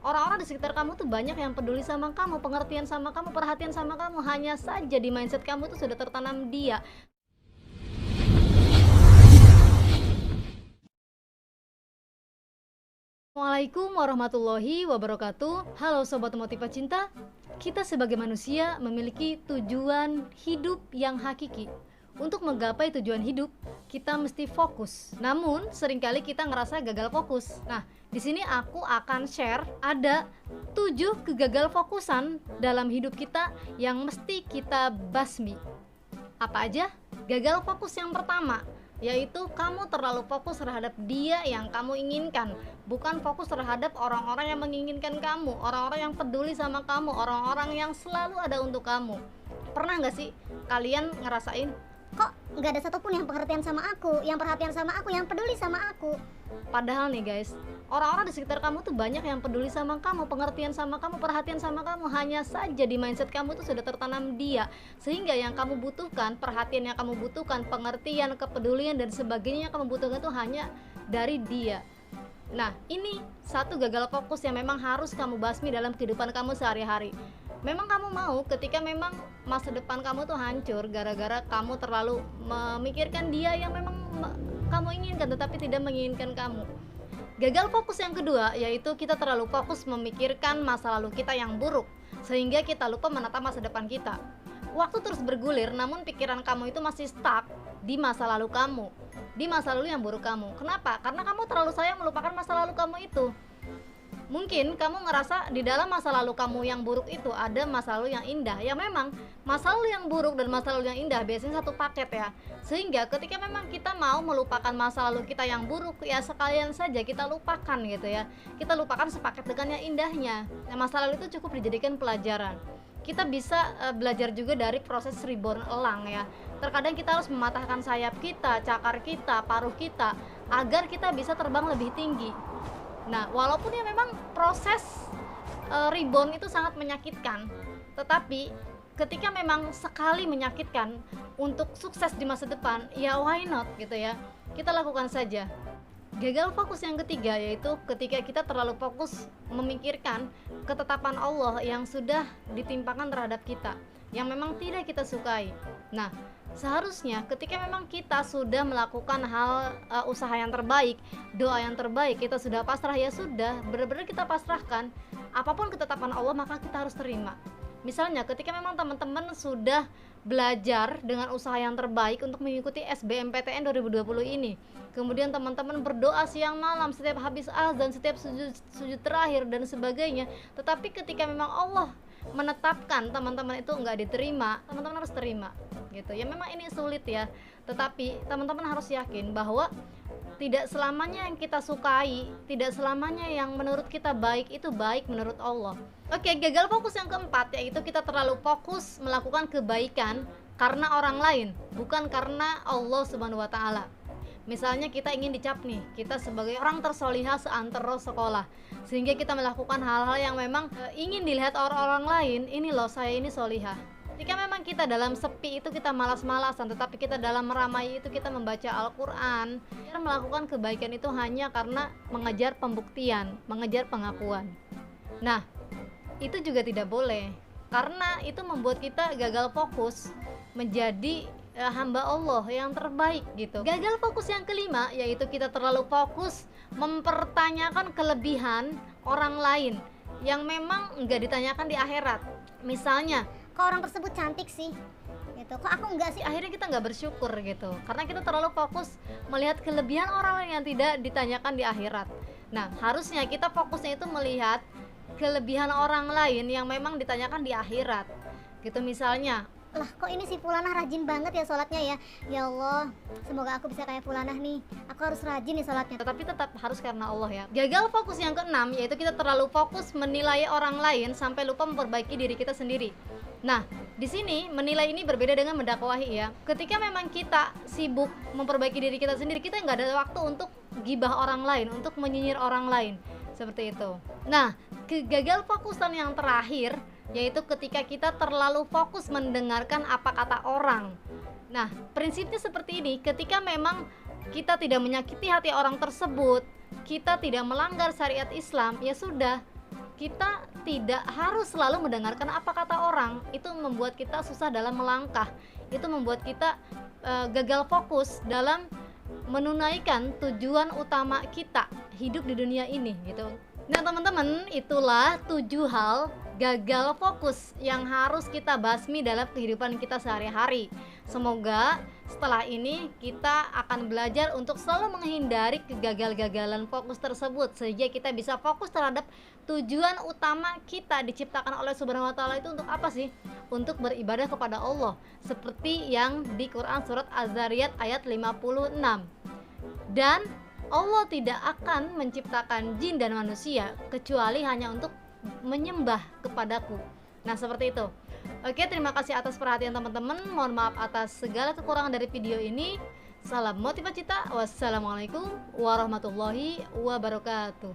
Orang-orang di sekitar kamu tuh banyak yang peduli sama kamu, pengertian sama kamu, perhatian sama kamu. Hanya saja di mindset kamu tuh sudah tertanam dia. Assalamualaikum warahmatullahi wabarakatuh. Halo Sobat Motiva Cinta. Kita sebagai manusia memiliki tujuan hidup yang hakiki. Untuk menggapai tujuan hidup, kita mesti fokus. Namun, seringkali kita ngerasa gagal fokus. Nah, di sini aku akan share ada 7 kegagal fokusan dalam hidup kita yang mesti kita basmi. Apa aja? Gagal fokus yang pertama, yaitu kamu terlalu fokus terhadap dia yang kamu inginkan, bukan fokus terhadap orang-orang yang menginginkan kamu, orang-orang yang peduli sama kamu, orang-orang yang selalu ada untuk kamu. Pernah nggak sih kalian ngerasain, kok nggak ada satupun yang pengertian sama aku, yang perhatian sama aku, yang peduli sama aku? padahal nih guys, orang-orang di sekitar kamu tuh banyak yang peduli sama kamu, pengertian sama kamu, perhatian sama kamu. Hanya saja di mindset kamu tuh sudah tertanam dia, sehingga yang kamu butuhkan, perhatian yang kamu butuhkan, pengertian, kepedulian dan sebagainya yang kamu butuhkan tuh hanya dari dia. Nah, ini satu gagal fokus yang memang harus kamu basmi dalam kehidupan kamu sehari-hari. Memang kamu mau ketika memang masa depan kamu tuh hancur gara-gara kamu terlalu memikirkan dia yang memang kamu inginkan tetapi tidak menginginkan kamu. Gagal fokus yang kedua yaitu kita terlalu fokus memikirkan masa lalu kita yang buruk sehingga kita lupa menatap masa depan kita. Waktu terus bergulir namun pikiran kamu itu masih stuck di masa lalu kamu, di masa lalu yang buruk kamu. Kenapa? Karena kamu terlalu sayang melupakan masa lalu kamu itu. Mungkin kamu ngerasa di dalam masa lalu kamu yang buruk itu ada masa lalu yang indah. Ya memang masa lalu yang buruk dan masa lalu yang indah biasanya satu paket ya. Sehingga ketika memang kita mau melupakan masa lalu kita yang buruk, ya sekalian saja kita lupakan gitu ya. Kita lupakan sepaket dengan yang indahnya. Nah, masa lalu itu cukup dijadikan pelajaran. Kita bisa belajar juga dari proses reborn elang ya. Terkadang kita harus mematahkan sayap kita, cakar kita, paruh kita agar kita bisa terbang lebih tinggi. Nah, walaupun ya memang proses reborn itu sangat menyakitkan, tetapi ketika memang sekali menyakitkan untuk sukses di masa depan, ya why not gitu ya. Kita lakukan saja. Gagal fokus yang ketiga yaitu ketika kita terlalu fokus memikirkan ketetapan Allah yang sudah ditimpakan terhadap kita, yang memang tidak kita sukai. Nah, seharusnya ketika memang kita sudah melakukan hal usaha yang terbaik, doa yang terbaik, kita sudah pasrah, ya sudah, benar-benar kita pasrahkan. Apapun ketetapan Allah maka kita harus terima. Misalnya ketika memang teman-teman sudah belajar dengan usaha yang terbaik untuk mengikuti SBMPTN 2020 ini, kemudian teman-teman berdoa siang malam setiap habis azan, setiap sujud terakhir dan sebagainya, tetapi ketika memang Allah menetapkan teman-teman itu nggak diterima, teman-teman harus terima gitu ya. Memang ini sulit ya, tetapi teman-teman harus yakin bahwa tidak selamanya yang kita sukai, tidak selamanya yang menurut kita baik itu baik menurut Allah. Oke, gagal fokus yang keempat yaitu kita terlalu fokus melakukan kebaikan karena orang lain, bukan karena Allah Subhanahu wa taala. Misalnya kita ingin dicap nih, kita sebagai orang tersolihah seantero sekolah, sehingga kita melakukan hal-hal yang memang ingin dilihat orang-orang lain, ini loh saya ini solihah. Jika memang kita dalam sepi itu kita malas-malasan, tetapi kita dalam meramai itu kita membaca Al-Quran, kita melakukan kebaikan itu hanya karena mengejar pembuktian, mengejar pengakuan. Nah, itu juga tidak boleh, karena itu membuat kita gagal fokus menjadi hamba Allah yang terbaik gitu. Gagal fokus yang kelima yaitu kita terlalu fokus mempertanyakan kelebihan orang lain yang memang enggak ditanyakan di akhirat. Misalnya, Kok orang tersebut cantik sih gitu, kok aku enggak sih? akhirnya kita nggak bersyukur gitu karena kita terlalu fokus melihat kelebihan orang lain yang tidak ditanyakan di akhirat. Nah, harusnya kita fokusnya itu melihat kelebihan orang lain yang memang ditanyakan di akhirat gitu. Misalnya, Lah kok ini si Fulanah rajin banget ya sholatnya ya. Ya Allah, semoga aku bisa kayak Fulanah nih, aku harus rajin nih sholatnya. tetapi tetap harus karena Allah ya. Gagal fokus yang keenam yaitu kita terlalu fokus menilai orang lain sampai lupa memperbaiki diri kita sendiri. Nah, di sini menilai ini berbeda dengan mendakwahi ya. Ketika memang kita sibuk memperbaiki diri kita sendiri, kita nggak ada waktu untuk gibah orang lain, untuk menyinyir orang lain, seperti itu. Nah, gagal fokusan yang terakhir yaitu ketika kita terlalu fokus mendengarkan apa kata orang. Nah, prinsipnya seperti ini, ketika memang kita tidak menyakiti hati orang tersebut, kita tidak melanggar syariat Islam, ya sudah, kita tidak harus selalu mendengarkan apa kata orang. Itu membuat kita susah dalam melangkah, itu membuat kita gagal fokus dalam menunaikan tujuan utama kita hidup di dunia ini gitu. Nah teman-teman, itulah 7 hal gagal fokus yang harus kita basmi dalam kehidupan kita sehari-hari. Semoga setelah ini kita akan belajar untuk selalu menghindari kegagalan fokus tersebut, sehingga kita bisa fokus terhadap tujuan utama kita diciptakan oleh Subhanahu wa Ta'ala. Itu untuk apa sih? Untuk beribadah kepada Allah, seperti yang di Quran surat Az-Zariyat ayat 56. Dan Allah tidak akan menciptakan jin dan manusia kecuali hanya untuk menyembah kepadaku. Nah seperti itu. Oke, terima kasih atas perhatian teman-teman. Mohon maaf atas segala kekurangan dari video ini. Salam motivasi cita. Wassalamualaikum warahmatullahi wabarakatuh.